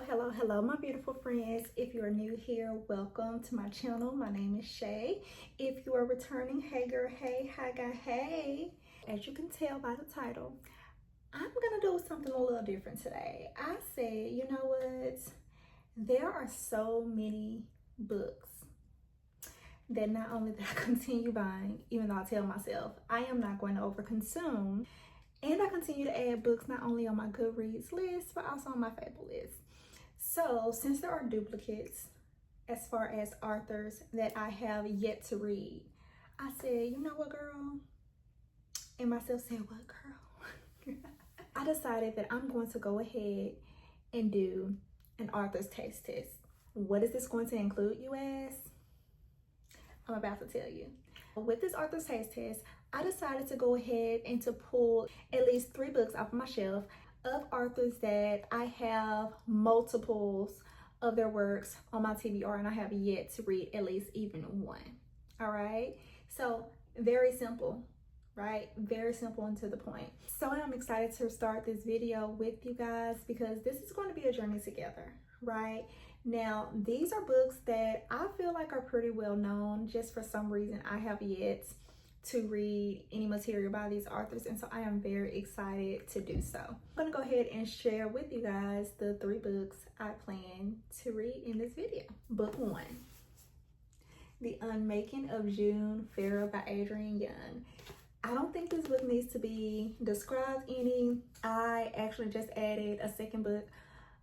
Hello, my beautiful friends. If you are new here, welcome to my channel. My name is Shay. If you are returning, hey girl, hey, hi guy, hey. As you can tell by the title, I'm gonna do something a little different today. I said, you know what? There are so many books that not only that I continue buying, even though I tell myself I am not going to overconsume, and I continue to add books not only on my Goodreads list, but also on my Fable list. So since there are duplicates as far as authors that I have yet to read, I said, you know what, girl? And myself said, what, girl? I decided that I'm going to go ahead and do an author's taste test. What is this going to include, you ask? I'm about to tell you. With this author's taste test, I decided to go ahead and to pull at least 3 books off of my shelf of authors that I have multiples of their works on my TBR, and I have yet to read at least even one. All right, so very simple, right? Very simple and to the point. So I'm excited to start this video with you guys because this is going to be a journey together, right? Now, these are books that I feel like are pretty well known. Just for some reason, I have yet to read any material by these authors, and so I am very excited to do so. I'm gonna go ahead and share with you guys the 3 books I plan to read in this video. Book 1, The Unmaking of June Farrell by Adrienne Young. I don't think this book needs to be described any. I actually just added a second book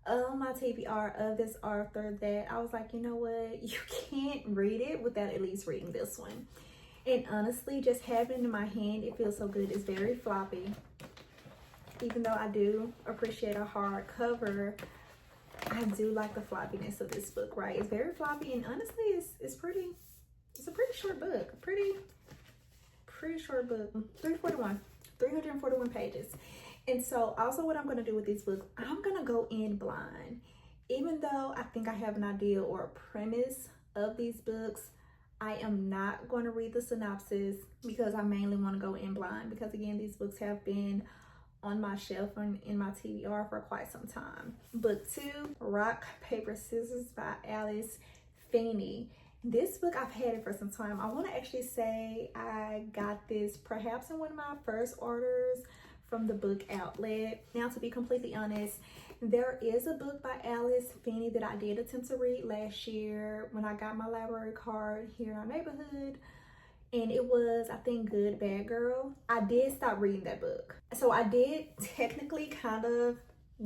on my TBR of this author that I was like, you know what, you can't read it without at least reading this one. And honestly, just having it in my hand, it feels so good. It's very floppy. Even though I do appreciate a hardcover, I do like the floppiness of this book, right? It's very floppy, and honestly, it's a pretty short book. Pretty short book. 341 pages. And so also what I'm going to do with this book, I'm going to go in blind. Even though I think I have an idea or a premise of these books, I am not going to read the synopsis because I mainly want to go in blind, because again, these books have been on my shelf and in my TBR for quite some time. Book 2, Rock, Paper, Scissors by Alice Feeney. This book, I've had it for some time. I want to actually say I got this perhaps in one of my first orders from the book outlet. Now, to be completely honest, there is a book by Alice Feeney that I did attempt to read last year when I got my library card here in our neighborhood, and it was, I think, Good Bad Girl. I did stop reading that book. So I did technically kind of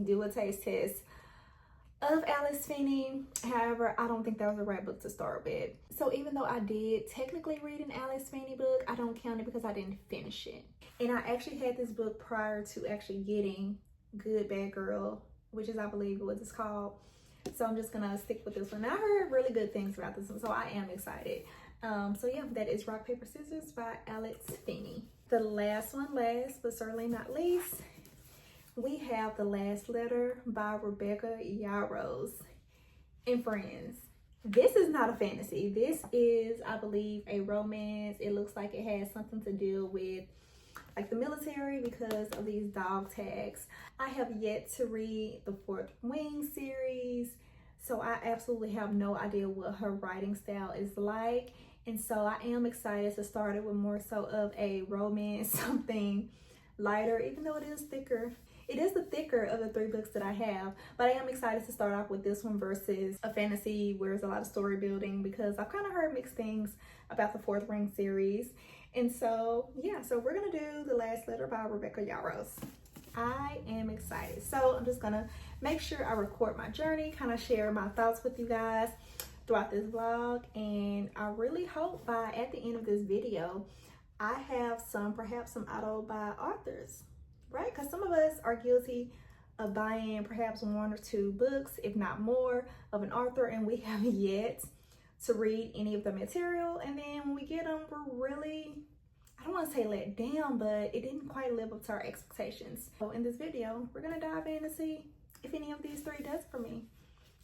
do a taste test of Alice Feeney. However, I don't think that was the right book to start with. So even though I did technically read an Alice Feeney book, I don't count it because I didn't finish it. And I actually had this book prior to actually getting Good Bad Girl, which is, I believe, what it's called. So I'm just gonna stick with this one. I heard really good things about this one, so I am excited. So yeah, that is Rock, Paper, Scissors by Alice Feeney. The last one, last but certainly not least, we have The Last Letter by Rebecca Yarros and Friends. This is not a fantasy. This is, I believe, a romance. It looks like it has something to do with like the military because of these dog tags. I have yet to read the Fourth Wing series, so I absolutely have no idea what her writing style is like. And so I am excited to start it with more so of a romance, something lighter, even though it is thicker. It is the thicker of the 3 books that I have, but I am excited to start off with this one versus a fantasy where there's a lot of story building, because I've kind of heard mixed things about the Fourth Ring series. And so, yeah, so we're going to do The Last Letter by Rebecca Yarros. I am excited. So I'm just going to make sure I record my journey, kind of share my thoughts with you guys throughout this vlog. And I really hope by at the end of this video, I have perhaps some auto-buy authors, right? Because some of us are guilty of buying perhaps 1 or 2 books, if not more, of an author, and we have yet to read any of the material. And then when we get them, we're really, I don't want to say let down, but it didn't quite live up to our expectations. So in this video, we're going to dive in and see if any of these 3 does for me.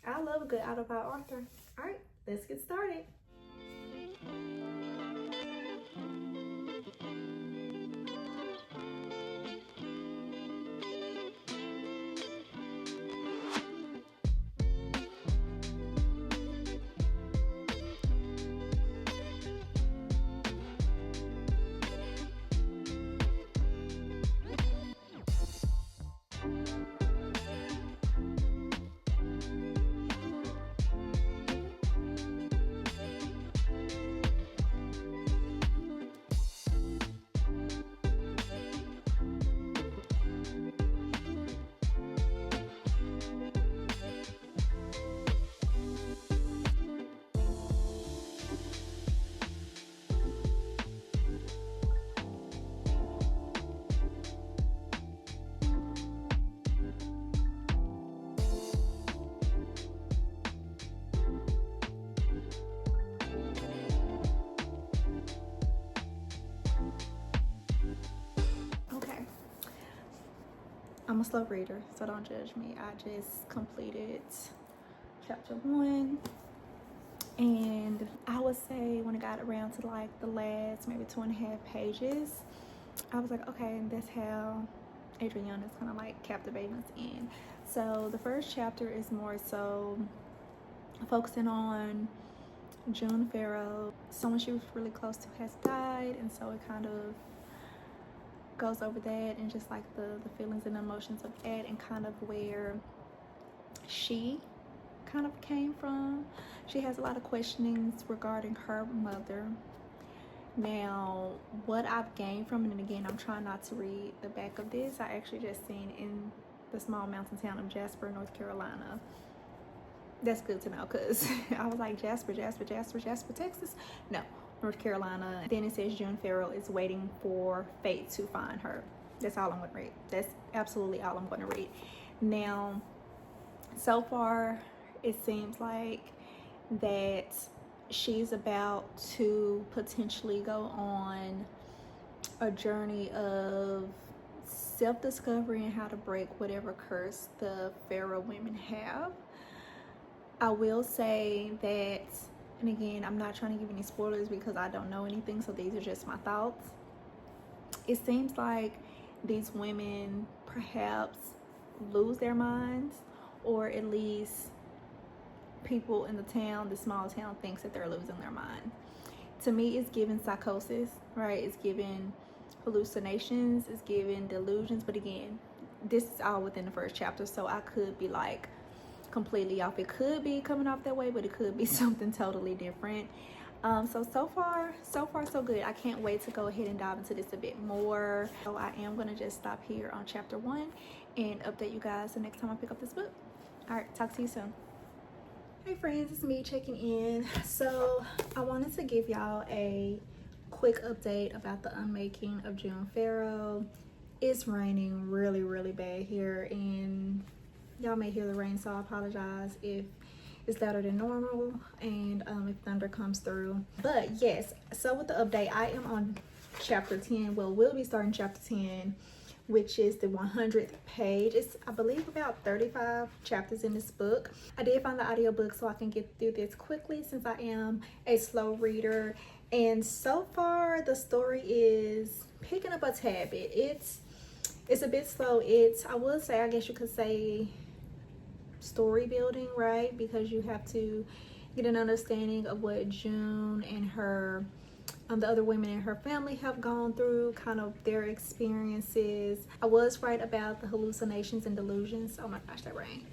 I love a good auto-buy author. All right, let's get started. I'm a slow reader, so don't judge me. I just completed chapter 1, and I would say when it got around to like the last maybe 2.5 pages, I was like, okay, and that's how Adriana is kind of like captivating us in. So the first chapter is more so focusing on June Farrow. Someone she was really close to has died, and so it kind of goes over that and just like the feelings and emotions of that, and kind of where she kind of came from. She has a lot of questionings regarding her mother. Now, what I've gained from it, and again, I'm trying not to read the back of this. I actually just seen in the small mountain town of Jasper, North Carolina. That's good to know, because I was like, Jasper, Texas? No, North Carolina. Then it says June Farrow is waiting for fate to find her. That's all I'm going to read. That's absolutely all I'm going to read. Now, so far, it seems like that she's about to potentially go on a journey of self-discovery and how to break whatever curse the Farrow women have. I will say that, and again, I'm not trying to give any spoilers because I don't know anything, so these are just my thoughts. It seems like these women perhaps lose their minds, or at least people in the town, the small town, thinks that they're losing their mind. To me, it's given psychosis, right? It's given hallucinations, it's given delusions. But again, this is all within the first chapter, so I could be like completely off. It could be coming off that way, but it could be something totally different. So far so good. I can't wait to go ahead and dive into this a bit more. So I am gonna just stop here on chapter 1 and update you guys the next time I pick up this book. All right, talk to you soon. Hey friends, it's me checking in. So I wanted to give y'all a quick update about the unmaking of June Farrow. It's raining really bad here, and y'all may hear the rain, so I apologize if it's louder than normal and if thunder comes through. But yes, so with the update, I am on chapter 10. Well, we'll be starting chapter 10, which is the 100th page. It's, I believe, about 35 chapters in this book. I did find the audiobook so I can get through this quickly since I am a slow reader. And so far, the story is picking up a tad bit. It's a bit slow. I would say, I guess you could say, story building, right? Because you have to get an understanding of what June and her the other women in her family have gone through, kind of their experiences. I was right about the hallucinations and delusions. Oh my gosh, that rain.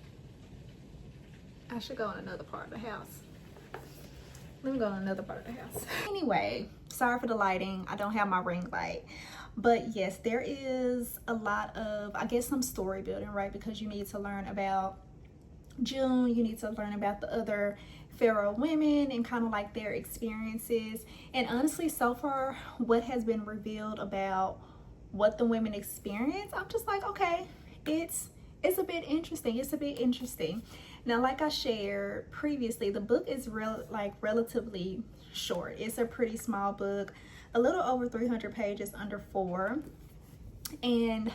I should go in another part of the house. Let me go in another part of the house. Anyway, sorry for the lighting. I don't have my ring light. But yes, there is a lot of, I guess, some story building, right? Because you need to learn about June, you need to learn about the other Farrow women and kind of like their experiences. And honestly, so far, what has been revealed about what the women experience, I'm just like, okay, it's a bit interesting. It's a bit interesting. Now, like I shared previously, the book is relatively short. It's a pretty small book, a little over 300 pages, under 4. And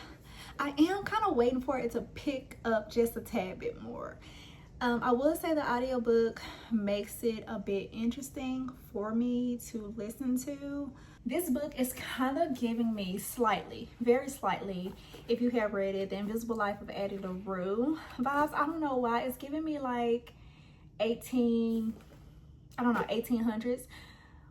I am kind of waiting for it to pick up just a tad bit more. I will say the audiobook makes it a bit interesting for me to listen to. This book is kind of giving me slightly, very slightly, if you have read it, The Invisible Life of Addie LaRue vibes. I don't know why. It's giving me like 1800s.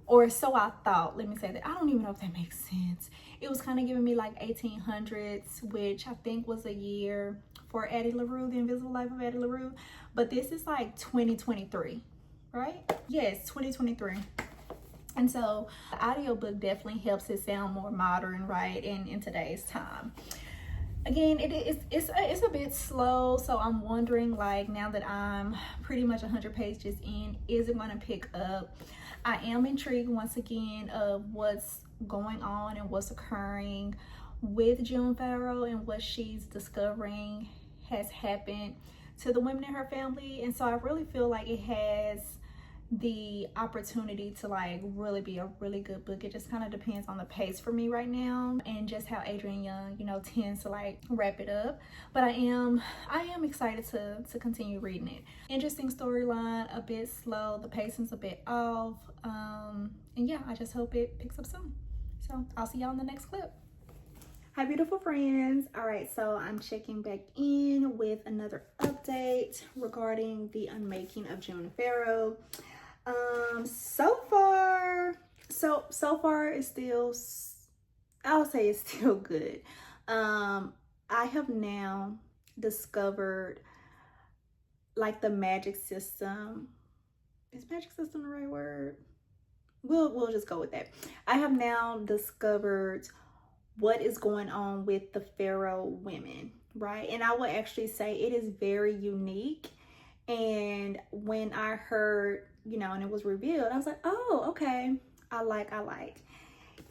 Or so I thought. Let me say that. I don't even know if that makes sense. It was kind of giving me like 1800s, which I think was a year for Addie LaRue, The Invisible Life of Addie LaRue. But this is like 2023, right? Yes, 2023. And so the audiobook definitely helps it sound more modern, right, in today's time. Again, it's a bit slow, so I'm wondering, like, now that I'm pretty much 100 pages in, is it going to pick up? I am intrigued once again of what's going on and what's occurring with June Farrow and what she's discovering has happened to the women in her family. And so I really feel like it has the opportunity to like really be a really good book. It just kind of depends on the pace for me right now and just how Adrienne Young, you know, tends to like wrap it up. But I am excited to continue reading it. Interesting storyline, a bit slow, the pacing's a bit off, and yeah, I just hope it picks up soon. So I'll see y'all in the next clip. Hi beautiful friends. All right, so I'm checking back in with another update regarding the unmaking of June Farrow. So far it's still, I'll say it's still good. I have now discovered like the magic system. Is magic system the right word? We'll just go with that. I have now discovered what is going on with the Farrow women, right? And I would actually say it is very unique. And when I heard, you know, and it was revealed, I was like, oh, okay, I like.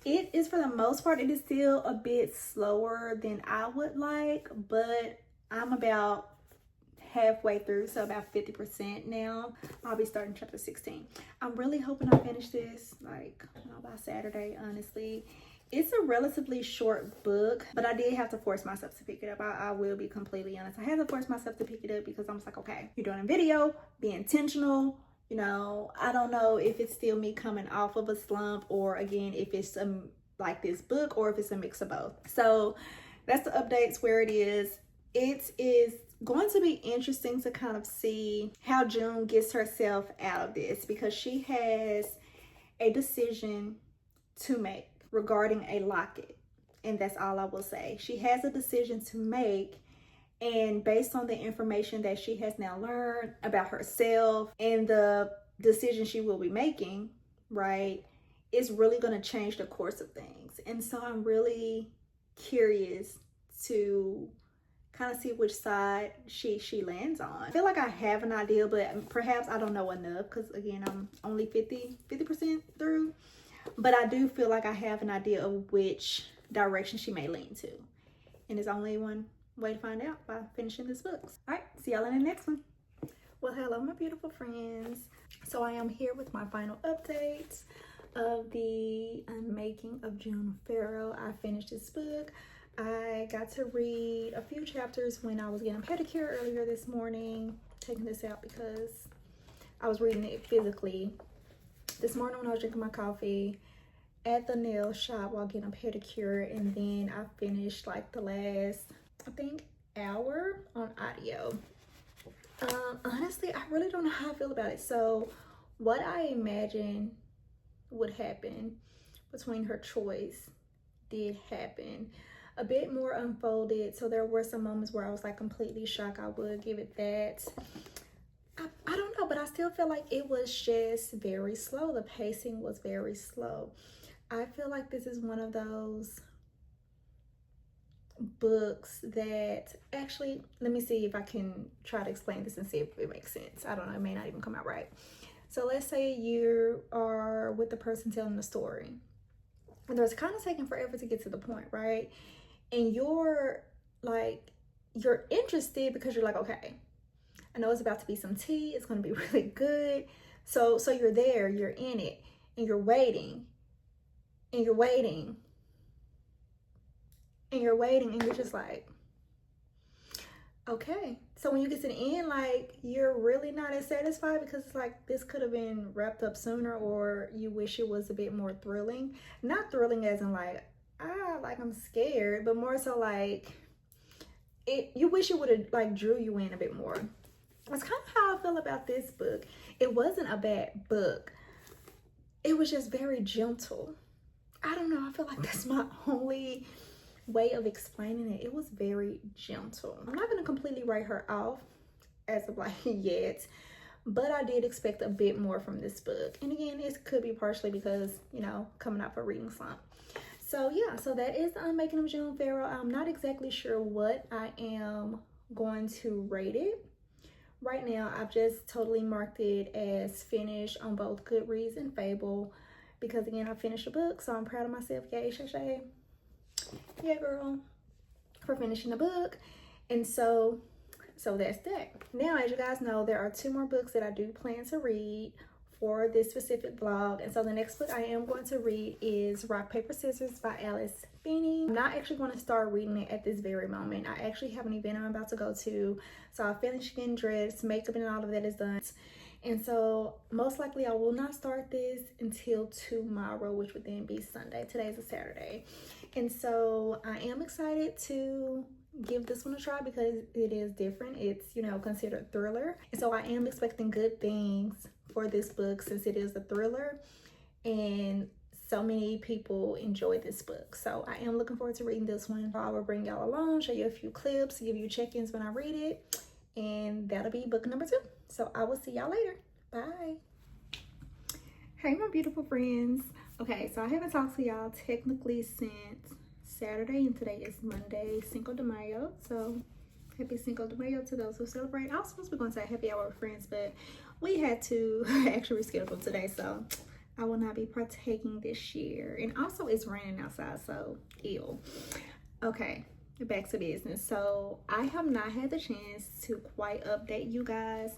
It is, for the most part, it is still a bit slower than I would like, but I'm about halfway through, so about 50% now. I'll be starting chapter 16. I'm really hoping I finish this like, you know, by Saturday, honestly. It's a relatively short book, but I did have to force myself to pick it up. I will be completely honest. I had to force myself to pick it up because I was like, okay, you're doing a video, be intentional. You know, I don't know if it's still me coming off of a slump, or again, if it's like this book, or if it's a mix of both. So that's the updates where it is. It is going to be interesting to kind of see how June gets herself out of this, because she has a decision to make regarding a locket, and that's all I will say. She has a decision to make, and based on the information that she has now learned about herself and the decision she will be making, right, is really going to change the course of things. And so I'm really curious to kind of see which side she lands on. I feel like I have an idea, but perhaps I don't know enough, because again, I'm only 50% through. But I do feel like I have an idea of which direction she may lean to. And there's only one way to find out, by finishing this book. All right, see y'all in the next one. Well, hello, my beautiful friends. So I am here with my final updates of the unmaking of June Farrow. I finished this book. I got to read a few chapters when I was getting a pedicure earlier this morning. Taking this out because I was reading it physically this morning when I was drinking my coffee at the nail shop while getting a pedicure, and then I finished like the last, I think, hour on audio. Honestly, I really don't know how I feel about it. So what I imagine would happen between her choice did happen. A bit more unfolded, so there were some moments where I was like completely shocked. I would give it that. I don't know, but I still feel like it was just very slow. The pacing was very slow. I feel like this is one of those books that, actually, let me see if I can try to explain this and see if it makes sense. I don't know, it may not even come out right. So let's say you are with the person telling the story, and there's kind of taking forever to get to the point, right? And you're interested because you're like, okay, I know it's about to be some tea. It's going to be really good. So you're there, you're in it, and you're waiting, and you're waiting, and you're waiting, and you're just like, okay. So when you get to the end, like, you're really not as satisfied because it's like, this could have been wrapped up sooner, or you wish it was a bit more thrilling. Not thrilling as in like, like I'm scared, but more so like, you wish it would have like drew you in a bit more. That's kind of how I feel about this book. It wasn't a bad book. It was just very gentle. I don't know. I feel like that's my only way of explaining it. It was very gentle. I'm not going to completely write her off as of like yet, but I did expect a bit more from this book. And again, it could be partially because, you know, coming off a reading slump. So yeah, so that is the unmaking of June Farrow. I'm not exactly sure what I am going to rate it. Right now, I've just totally marked it as finished on both Goodreads and Fable, because again, I finished the book, so I'm proud of myself. Yay, Shay. Yeah, girl, for finishing the book. And so that's that. Now, as you guys know, there are 2 more books that I do plan to read for this specific vlog. And so the next book I am going to read is Rock, Paper, Scissors by Alice Feeney. I'm not actually going to start reading it at this very moment. I actually have an event I'm about to go to, so I'll finish getting dressed, makeup and all of that is done. And so most likely I will not start this until tomorrow, which would then be Sunday. Today's a Saturday. And so I am excited to give this one a try because it is different. It's, you know, considered thriller. And so I am expecting good things for this book since it is a thriller. And so many people enjoy this book. So I am looking forward to reading this one. I will bring y'all along, show you a few clips, give you check-ins when I read it. And that'll be book number 2. So I will see y'all later. Bye. Hey, my beautiful friends. Okay, so I haven't talked to y'all technically since Saturday, and today is Monday, Cinco de Mayo. So happy Cinco de Mayo to those who celebrate. I was supposed to be going to say happy hour with friends, but we had to actually reschedule today, so I will not be partaking this year. And also it's raining outside, so ew. Okay, back to business. So I have not had the chance to quite update you guys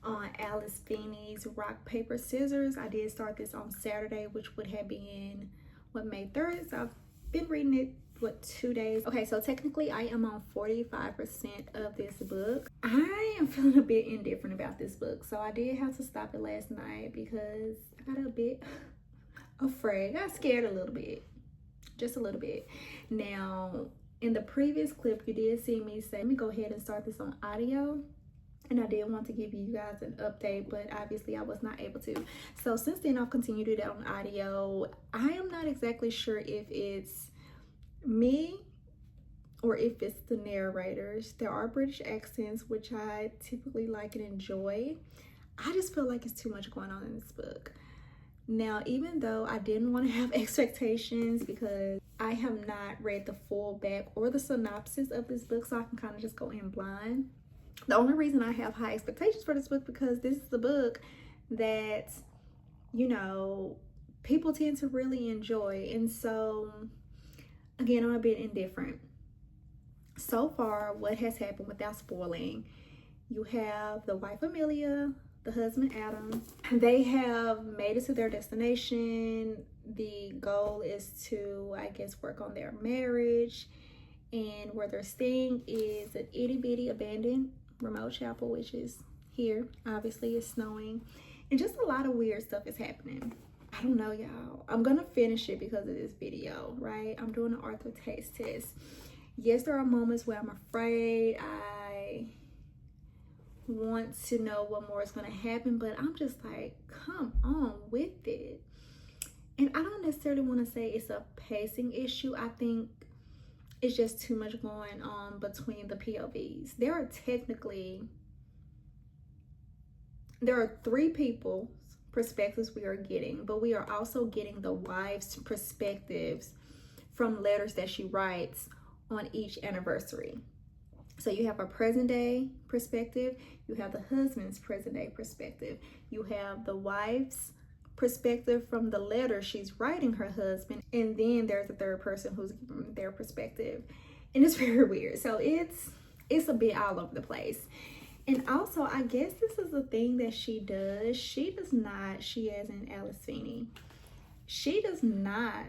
on Alice Feeney's Rock, Paper, Scissors. I did start this on Saturday, which would have been May 3rd. So I've been reading it 2 days. Okay, so technically I am on 45% of this book. I am feeling a bit indifferent about this book, so I did have to stop it last night because I got a bit afraid. I got scared a little bit, just a little bit. Now in the previous clip you did see me say let me go ahead and start this on audio, and I did want to give you guys an update, but obviously I was not able to. So since then I've continued it on audio. I am not exactly sure if it's me or if it's the narrators. There are British accents, which I typically like and enjoy. I just feel like it's too much going on in this book. Now, even though I didn't want to have expectations because I have not read the full back or the synopsis of this book, so I can kind of just go in blind. The only reason I have high expectations for this book because this is the book that, you know, people tend to really enjoy. And so again, I'm a bit indifferent. So far, what has happened without spoiling, you have the wife Amelia, the husband Adam. They have made it to their destination. The goal is to, I guess, work on their marriage. And where they're staying is an itty bitty abandoned remote chapel, which is here. Obviously, it's snowing. And just a lot of weird stuff is happening. I don't know, y'all. I'm gonna finish it because of this video, right? I'm doing an Arthur taste test. Yes, there are moments where I'm afraid. I want to know what more is gonna happen, but I'm just like, come on with it. And I don't necessarily want to say it's a pacing issue. I think it's just too much going on between the POVs. There are 3 people's perspectives we are getting, but we are also getting the wife's perspectives from letters that she writes on each anniversary. So you have a present day perspective, you have the husband's present day perspective, you have the wife's perspective from the letter she's writing her husband, and then there's a third person who's giving their perspective. And it's very weird. So it's a bit all over the place. And also, I guess this is the thing that she does. She as in Alice Feeney, she does not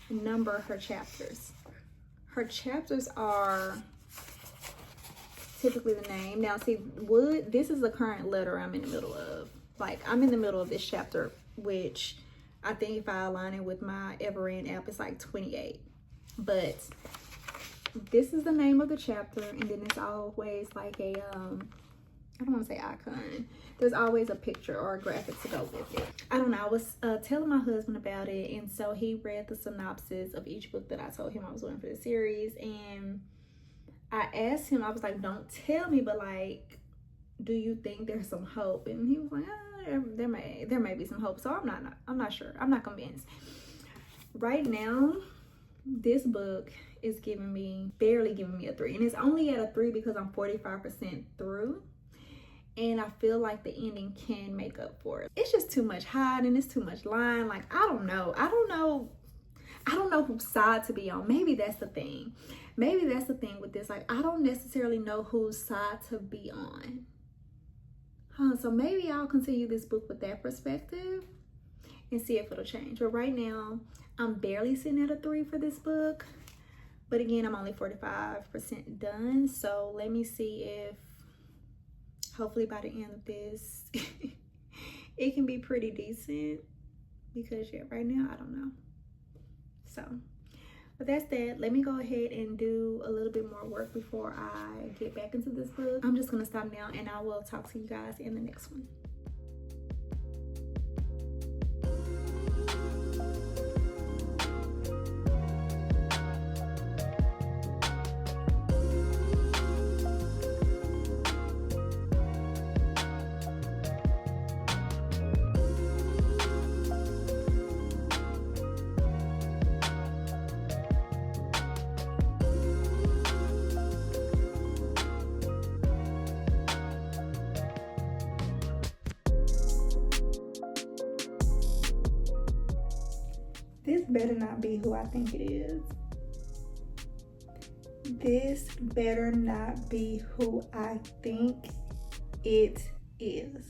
number her chapters. Her chapters are typically the name. Now, see, this is the current letter I'm in the middle of. Like, I'm in the middle of this chapter, which I think if I align it with my Everend app, it's like 28. But this is the name of the chapter, and then it's always like a I don't want to say icon. There's always a picture or a graphic to go with it. I don't know. I was telling my husband about it, and so he read the synopsis of each book that I told him I was doing for the series. And I asked him, I was like, don't tell me, but like, do you think there's some hope? And he was like, there may be some hope. So I'm not sure. I'm not convinced. Right now, this book is barely giving me a 3. And it's only at a 3 because I'm 45% through. And I feel like the ending can make up for it. It's just too much hiding. It's too much lying. Like, I don't know whose side to be on. Maybe that's the thing. Maybe that's the thing with this. Like, I don't necessarily know whose side to be on. So maybe I'll continue this book with that perspective and see if it'll change. But right now, I'm barely sitting at a 3 for this book. But again, I'm only 45% done. So let me see if hopefully by the end of this, it can be pretty decent. Because yeah, right now, I don't know. So, but that's that. Let me go ahead and do a little bit more work before I get back into this book. I'm just gonna stop now and I will talk to you guys in the next one. This better not be who I think it is. This better not be who I think it is.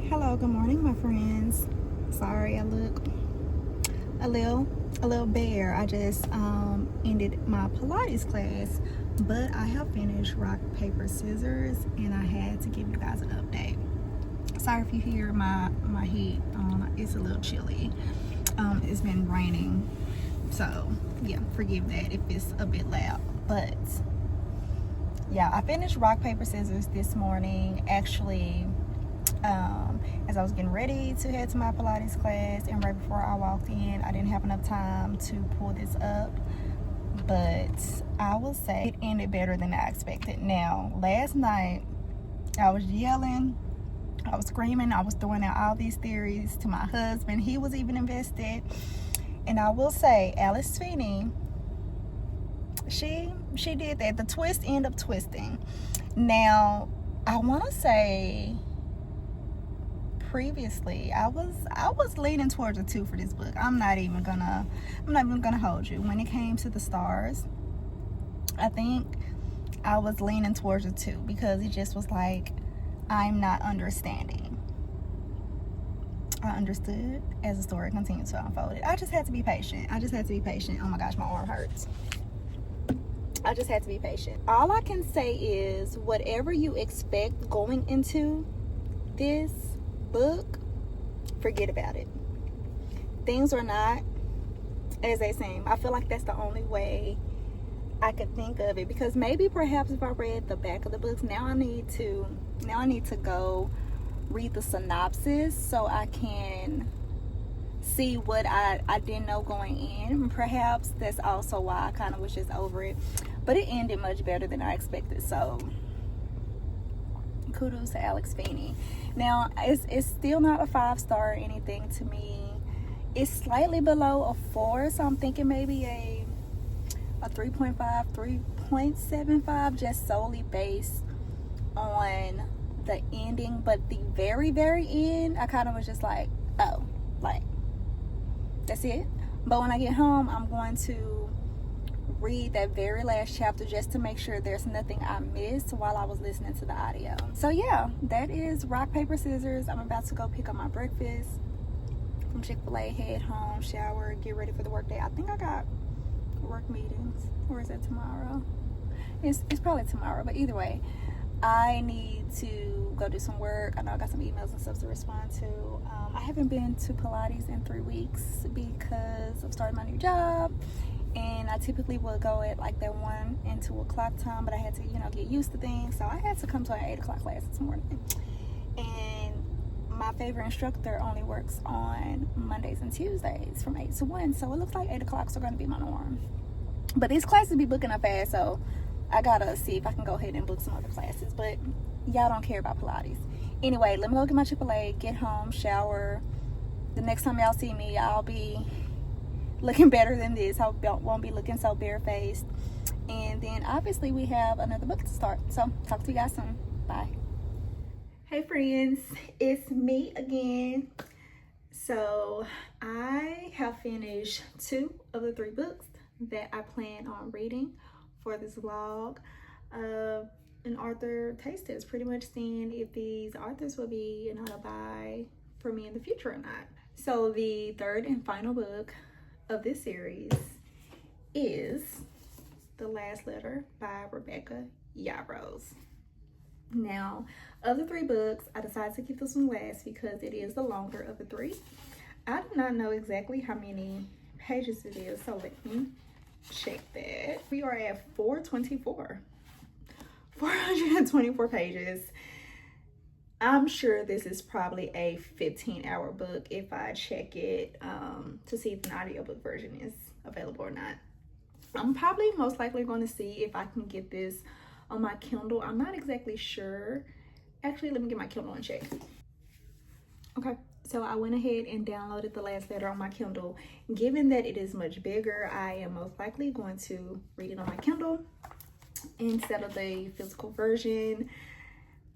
Hello, good morning, my friends. Sorry, I look a little bare. I just ended my Pilates class, but I have finished rock, paper, scissors, and I had to give you guys an update. Sorry if you hear my heat. It's a little chilly. It's been raining, so yeah, forgive that if it's a bit loud. But yeah, I finished rock, paper, scissors this morning. Actually, as I was getting ready to head to my Pilates class, and right before I walked in, I didn't have enough time to pull this up, but I will say it ended better than I expected. Now, last night, I was yelling, I was screaming, I was throwing out all these theories to my husband. He was even invested, and I will say, Alice Feeney, she did that. The twist ended up twisting. Now, I want to say, previously I was leaning towards a 2 for this book. I'm not even gonna hold you. When it came to the stars, I think I was leaning towards a 2 because it just was like, I'm not understanding. I understood as the story continued to unfold. I just had to be patient. Oh my gosh, my arm hurts. I just had to be patient. All I can say is, whatever you expect going into this book, forget about it. Things are not as they seem. I feel like that's the only way I could think of it, because maybe perhaps if I read the back of the books, now I need to go read the synopsis so I can see what I didn't know going in. And perhaps that's also why I kind of was just over it, but it ended much better than I expected. So kudos to Alex Feeney. Now, it's still not a 5-star or anything to me. It's slightly below a 4, so I'm thinking maybe a 3.5, 3.75, just solely based on the ending. But the very, very end, I kind of was just like, oh, like, that's it. But when I get home, I'm going to read that very last chapter just to make sure there's nothing I missed while I was listening to the audio. So yeah, that is rock, paper, scissors. I'm about to go pick up my breakfast from Chick-fil-A, head home, shower, get ready for the work day. I think I got work meetings, or is that tomorrow? It's probably tomorrow, but either way, I need to go do some work. I know I got some emails and stuff to respond to. I haven't been to Pilates in 3 weeks because I'm starting my new job, and I typically would go at like that 1 and 2 o'clock time, but I had to, get used to things, so I had to come to an 8 o'clock class this morning. And my favorite instructor only works on Mondays and Tuesdays from 8 to 1. So it looks like 8 o'clocks are going to be my norm. But these classes be booking up fast, so I gotta see if I can go ahead and book some other classes. But y'all don't care about Pilates. Anyway, let me go get my Chick-fil-A, get home, shower. The next time y'all see me, I'll be looking better than this. I won't be looking so barefaced. And then obviously we have another book to start. So talk to you guys soon. Bye. Hey friends, it's me again. So I have finished 2 of the 3 books that I plan on reading for this vlog. An author taste test, pretty much seeing if these authors will be an auto-buy for me in the future or not. So the 3rd and final book of this series is The Last Letter by Rebecca Yarros. Now, of the 3 books, I decided to keep this one last because it is the longer of the 3. I do not know exactly how many pages it is, so let me check that. We are at 424 pages. I'm sure this is probably a 15-hour book if I check it to see if an audiobook version is available or not. I'm probably most likely going to see if I can get this on my Kindle. I'm not exactly sure. Actually, let me get my Kindle and check. Okay, so I went ahead and downloaded The Last Letter on my Kindle. Given that it is much bigger, I am most likely going to read it on my Kindle instead of the physical version.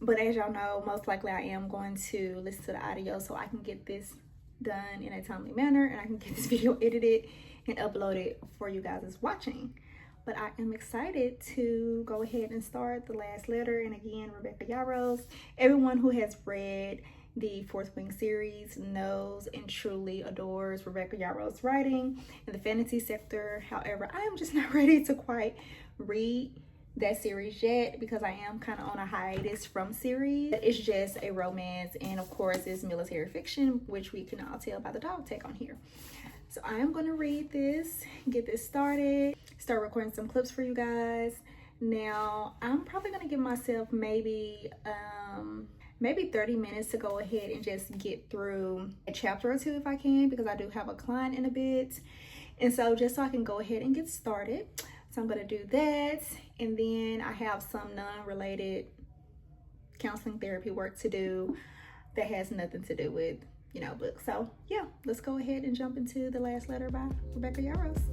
But as y'all know, most likely I am going to listen to the audio so I can get this done in a timely manner and I can get this video edited and uploaded for you guys that's watching. But I am excited to go ahead and start The Last Letter. And again, Rebecca Yarros. Everyone who has read the Fourth Wing series knows and truly adores Rebecca Yarros' writing in the fantasy sector. However, I am just not ready to quite read that series yet because I am kind of on a hiatus from series. It's just a romance, and of course it's military fiction, which we can all tell by the dog tag on here. So I am going to read this, get this started, start recording some clips for you guys. Now I'm probably going to give myself maybe 30 minutes to go ahead and just get through a chapter or 2 if I can, because I do have a client in a bit, and so just so I can go ahead and get started. So I'm going to do that, and then I have some non-related counseling therapy work to do that has nothing to do with, you know, books. So yeah, let's go ahead and jump into The Last Letter by Rebecca Yarros.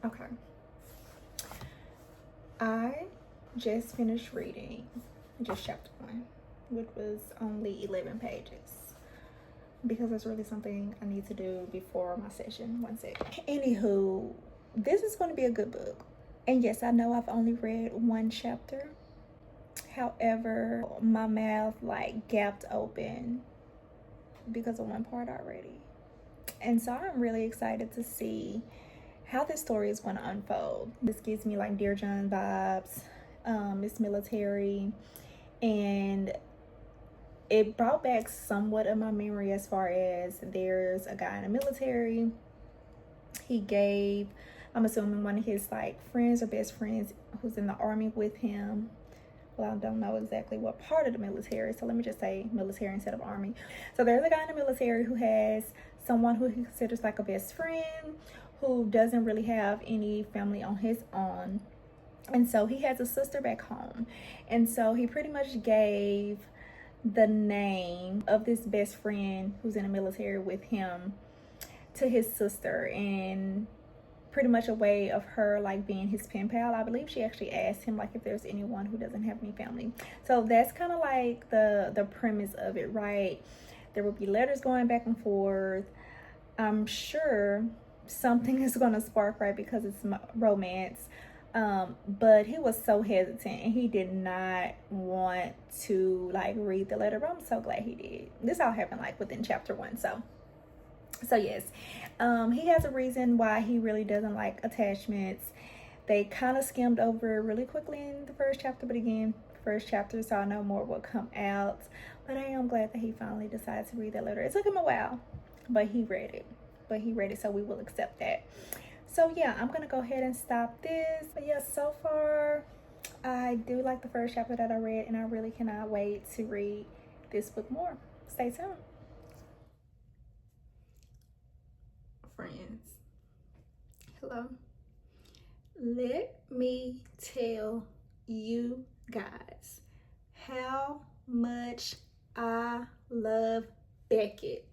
Okay, I just finished reading just chapter 1, which was only 11 pages, because that's really something I need to do before my session. One sec. Anywho, this is going to be a good book, and yes, I know I've only read 1 chapter. However, my mouth like gapped open because of 1 part already, and so I'm really excited to see how this story is going to unfold. This gives me like Dear John vibes. It's military, and it brought back somewhat of my memory as far as there's a guy in the military. He gave, I'm assuming, one of his like friends or best friends who's in the army with him. Well, I don't know exactly what part of the military, so let me just say military instead of army. So there's a guy in the military who has someone who he considers like a best friend, who doesn't really have any family on his own. And so he has a sister back home. And so he pretty much gave the name of this best friend who's in the military with him to his sister, and pretty much a way of her like being his pen pal. I believe she actually asked him like if there's anyone who doesn't have any family. So that's kind of like the premise of it, right? There will be letters going back and forth. I'm sure something is going to spark, right, because it's romance. But he was so hesitant and he did not want to like read the letter, but I'm so glad he did. This all happened like within chapter 1. So yes, he has a reason why he really doesn't like attachments. They kind of skimmed over it really quickly in the first chapter, but again, first chapter, so I know more will come out. But I am glad that he finally decided to read that letter. It took him a while, but he read it, so we will accept that. So yeah, I'm gonna go ahead and stop this. But yeah, so far I do like the first chapter that I read, and I really cannot wait to read this book more. Stay tuned. Friends, hello. Let me tell you guys how much I love Beckett.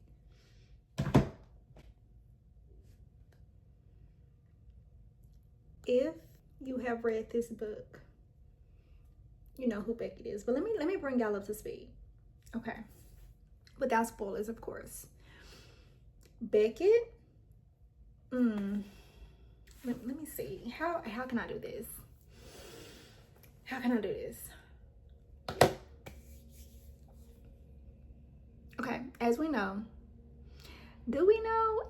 If you have read this book, you know who Beckett is. But let me bring y'all up to speed. Okay. Without spoilers, of course. Beckett. Let me see. How can I do this? How can I do this? Okay, as we know, do we know?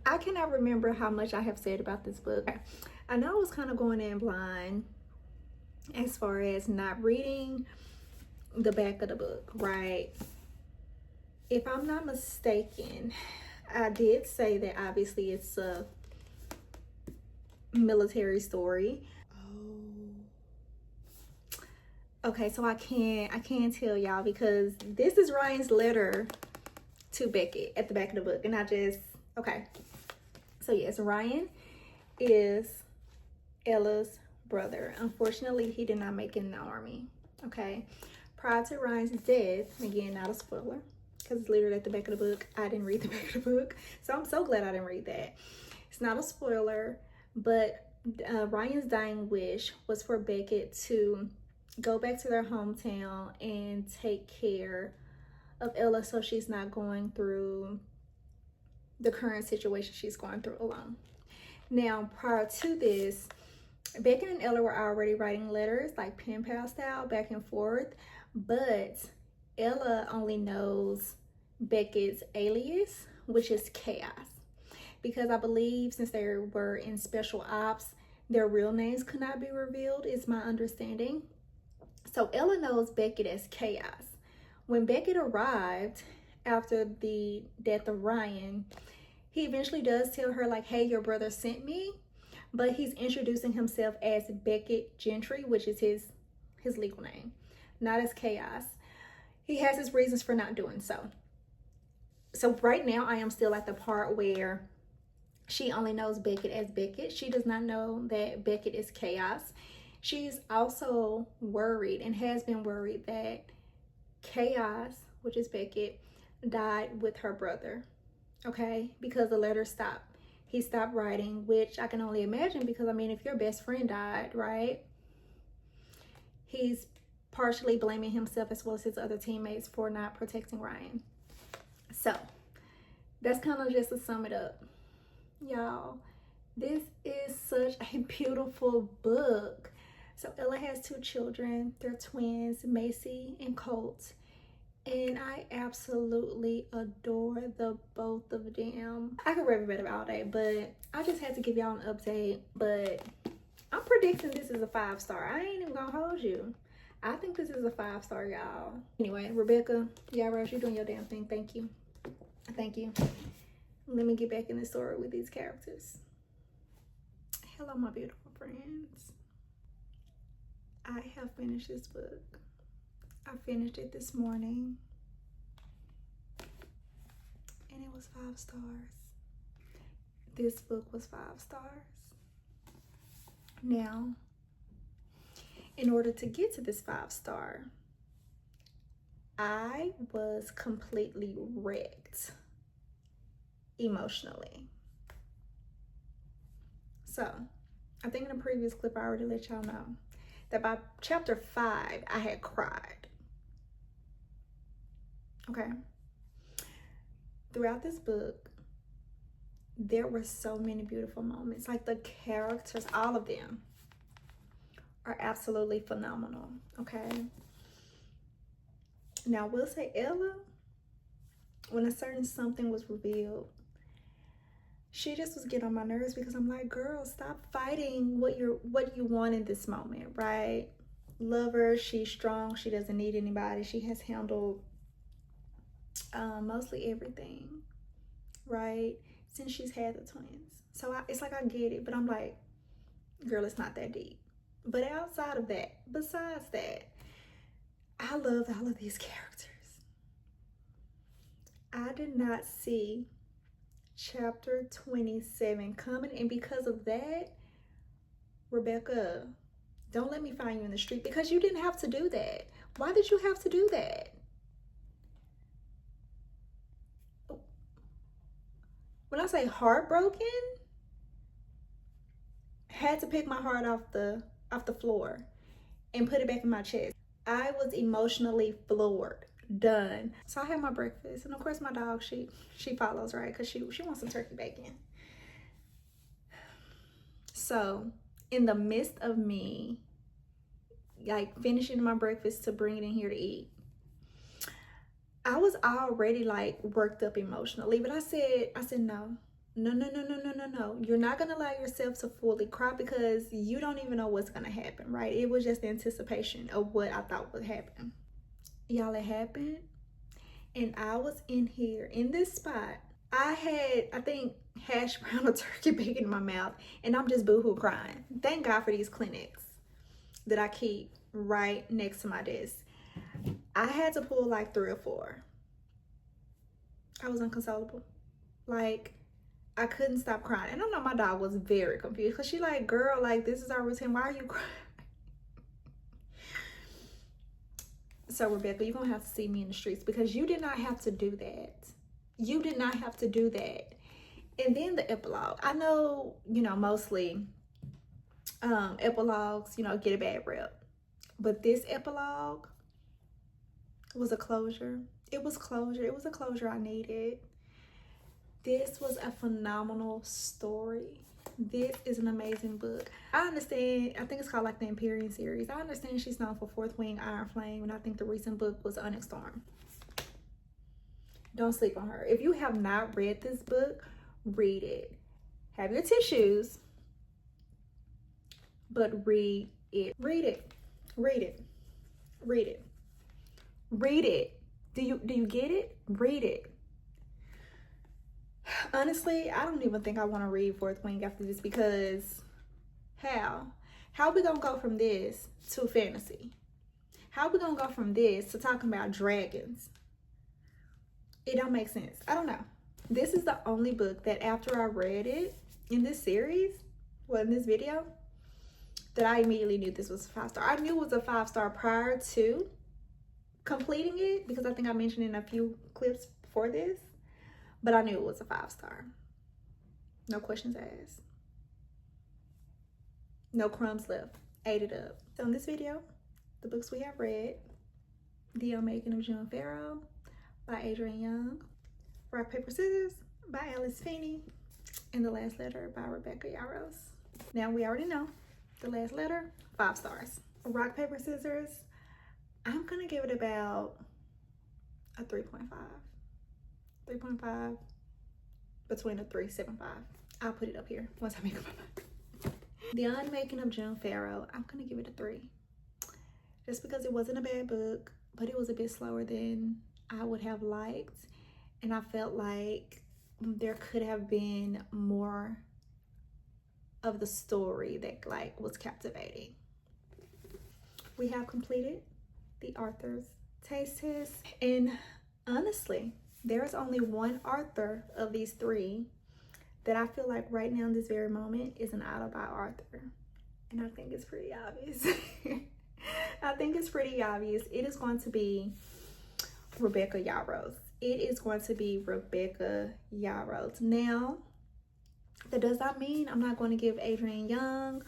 I cannot remember how much I have said about this book. Okay. I know I was kind of going in blind as far as not reading the back of the book, right? If I'm not mistaken, I did say that obviously it's a military story. Okay, so I can't tell y'all because this is Ryan's letter to Beckett at the back of the book, and okay. So yes, Ryan is Ella's brother. Unfortunately, he did not make it in the army. Okay, prior to Ryan's death, again, not a spoiler because it's literally at the back of the book. I didn't read the back of the book, so I'm so glad I didn't read that. It's not a spoiler, but Ryan's dying wish was for Beckett to go back to their hometown and take care of Ella so she's not going through the current situation she's going through alone. Now, prior to this, Beckett and Ella were already writing letters, like pen pal style, back and forth, but Ella only knows Beckett's alias, which is Chaos, because I believe since they were in special ops, their real names could not be revealed, is my understanding. So Ella knows Beckett as Chaos. When Beckett arrived after the death of Ryan, he eventually does tell her like, hey, your brother sent me, but he's introducing himself as Beckett Gentry, which is his legal name, not as Chaos. He has his reasons for not doing so. So right now I am still at the part where she only knows Beckett as Beckett. She does not know that Beckett is Chaos. She's also worried and has been worried that Chaos, which is Beckett, died with her brother, okay? Because the letter stopped. He stopped writing, which I can only imagine because, I mean, if your best friend died, right? He's partially blaming himself as well as his other teammates for not protecting Ryan. So, that's kind of just to sum it up. Y'all, this is such a beautiful book. So Ella has 2 children. They're twins, Macy and Colt. And I absolutely adore the both of them. I could rave about it all day, but I just had to give y'all an update. But I'm predicting this is a 5-star. I ain't even gonna hold you. I think this is a 5-star, y'all. Anyway, Rebecca Yarros, you're doing your damn thing. Thank you. Thank you. Let me get back in the story with these characters. Hello, my beautiful friends. I have finished this book. I finished it this morning. And it was 5 stars. This book was 5 stars. Now, in order to get to this 5-star, I was completely wrecked emotionally. So, I think in a previous clip I already let y'all know that by chapter 5, I had cried. Okay? Throughout this book, there were so many beautiful moments. Like the characters, all of them are absolutely phenomenal. Okay? Now, I will say Ella, when a certain something was revealed, she just was getting on my nerves because I'm like, girl, stop fighting what you want in this moment, right? Love her. She's strong. She doesn't need anybody. She has handled mostly everything, right? Since she's had the twins. So it's like I get it, but I'm like, girl, it's not that deep. But outside of that, besides that, I love all of these characters. I did not see chapter 27 coming, and because of that, Rebecca, don't let me find you in the street, because you didn't have to do that. Why did you have to do that? When I say heartbroken, had to pick my heart off the floor and put it back in my chest. I was emotionally floored. Done. So I had my breakfast, and of course my dog, she follows, right? Because she wants some turkey bacon. So in the midst of me like finishing my breakfast to bring it in here to eat, I was already like worked up emotionally, but I said no. You're not gonna allow yourself to fully cry, because you don't even know what's gonna happen, right? It was just the anticipation of what I thought would happen. Y'all, it happened, and I was in here in this spot. I had, I think, hash brown or turkey bacon in my mouth, and I'm just boohoo crying. Thank God for these Kleenex that I keep right next to my desk. I had to pull like 3 or 4. I was inconsolable. Like, I couldn't stop crying. And I know my dog was very confused, because she like, girl, like, this is our routine. Why are you crying? So, Rebecca, you're going to have to see me in the streets, because you did not have to do that. You did not have to do that. And then the epilogue. I know, you know, mostly epilogues, you know, get a bad rep. But this epilogue was a closure. It was closure. It was a closure I needed. This was a phenomenal story. This is an amazing book. I understand, I think it's called like the Empyrean series. I understand she's known for Fourth Wing, Iron Flame, and I think the recent book was Onyx Storm. Don't sleep on her. If you have not read this book, read it. Have your tissues, but read it. Read it. Read it. Read it. Read it. Do you get it? Read it. Honestly, I don't even think I want to read Fourth Wing after this, because how are we gonna go from this to fantasy? How are we gonna go from this to talking about dragons? It don't make sense. I don't know. This is the only book that after I read it in this series, well, in this video, that I immediately knew this was a 5-star. I knew it was a 5-star prior to completing it, because I think I mentioned in a few clips before this, but I knew it was a 5-star. No questions asked. No crumbs left. Ate it up. So in this video, the books we have read: The Unmaking of June Farrow by Adrienne Young, Rock, Paper, Scissors by Alice Feeney, and The Last Letter by Rebecca Yarros. Now, we already know The Last Letter, 5 stars. Rock, Paper, Scissors, I'm gonna give it about a 3.5. 3.5, between a 3.75. I'll put it up here once I make up my mind. The Unmaking of June Farrow, I'm gonna give it a 3. just because it wasn't a bad book, but it was a bit slower than I would have liked. And I felt like there could have been more of the story that like was captivating. We have completed the Arthur's taste test, and honestly, there is only one Arthur of these three that I feel like right now in this very moment is an auto by Arthur, and I think it's pretty obvious. I think it's pretty obvious. It is going to be Rebecca Yarros. It is going to be Rebecca Yarros. Now, that does not mean I'm not going to give Adrienne Young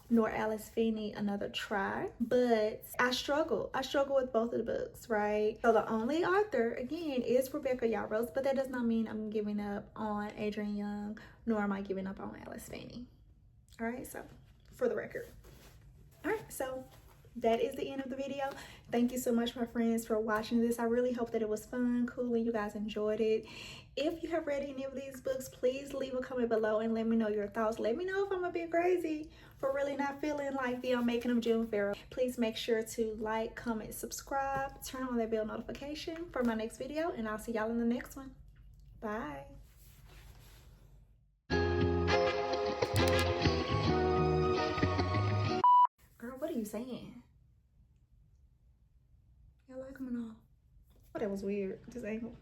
nor Alice Feeney another try, but I struggle with both of the books, right? So the only author again is Rebecca Yarros, but that does not mean I'm giving up on Adrienne Young, nor am I giving up on Alice Feeney. All right, so for the record. All right, so that is the end of the video. Thank you so much, my friends, for watching this. I really hope that it was fun, cool, and you guys enjoyed it. If you have read any of these books, please leave a comment below and let me know your thoughts. Let me know if I'm a bit crazy for really not feeling like the Unmaking of June Farrell. Please make sure to like, comment, subscribe, turn on that bell notification for my next video, and I'll see y'all in the next one. Bye. Girl, what are you saying? Y'all like them or not? Oh, that was weird. This angle.